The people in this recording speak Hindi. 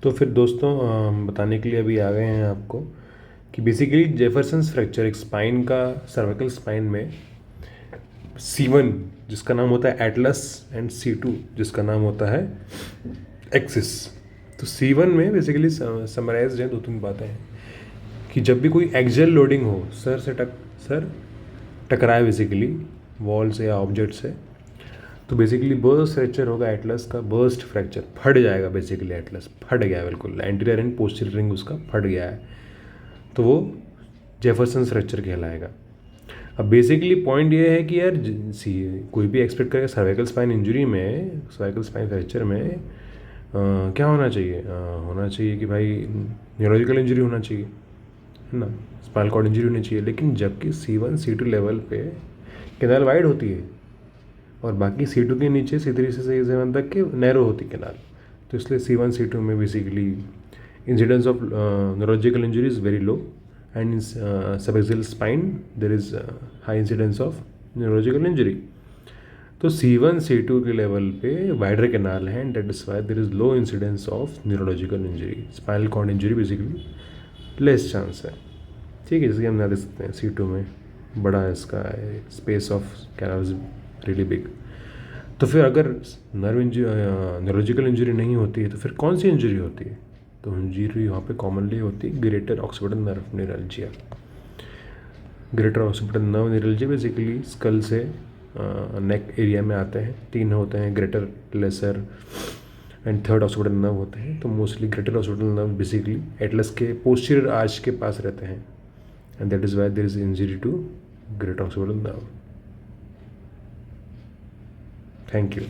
तो फिर दोस्तों बताने के लिए अभी आ गए हैं आपको कि बेसिकली जेफरसन्स फ्रैक्चर एक स्पाइन का सर्विकल स्पाइन में C1 जिसका नाम होता है एटलस एंड C2 जिसका नाम होता है एक्सिस। तो C1 में बेसिकली समराइज हैं दो तीन बातें हैं कि जब भी कोई एक्सियल लोडिंग हो सर टकराए बेसिकली वॉल से या ऑब्जेक्ट से, तो बेसिकली बर्स्ट फ्रैक्चर होगा एटलस का, बर्स्ट फ्रैक्चर फट जाएगा, बेसिकली एटलस फट गया है बिल्कुल, एंटीरियर एंड पोस्टीरियर रिंग उसका फट गया है, तो वो जेफरसन फ्रैक्चर कहलाएगा। अब बेसिकली पॉइंट ये है कि यार सी कोई भी एक्सपेक्ट करेगा सर्वाइकल स्पाइन इंजरी में, सर्वाइकल स्पाइन फ्रैक्चर में क्या होना चाहिए, होना चाहिए कि भाई न्यूरोलॉजिकल इंजरी होना चाहिए, है ना, स्पाइनल कॉर्ड इंजरी होनी चाहिए। लेकिन जबकि C1 C2 लेवल पे कैनाल वाइड होती है और बाकी C2 के नीचे C3 से C7 तक के नैरो होती कैनाल, तो इसलिए C1 C2 में basically incidence of neurological injury is very low and in subaxial spine there is high incidence of neurological injury. तो C1 C2 के लेवल पे वाइडर कैनाल है and that is why there is low incidence of neurological injury, spinal cord injury basically less chance है। ठीक है, जैसे कि हम ना देख सकते हैं C2 में बड़ा है इसका space of canal is really big. तो फिर अगर नर्व इंजरी न्यूरोलॉजिकल इंजरी नहीं होती है तो फिर कौन सी इंजरी होती है? तो इंजरी यहाँ पे कॉमनली होती है greater occipital nerve neuralgia. Greater occipital nerve neuralgia basically skull से नेक एरिया में आते हैं, तीन होते हैं, greater, lesser and third occipital nerve होते हैं। तो mostly greater occipital nerve basically atlas के पोस्टीरियर आर्च के पास रहते हैं and that is why there is injury to greater occipital nerve. Thank you.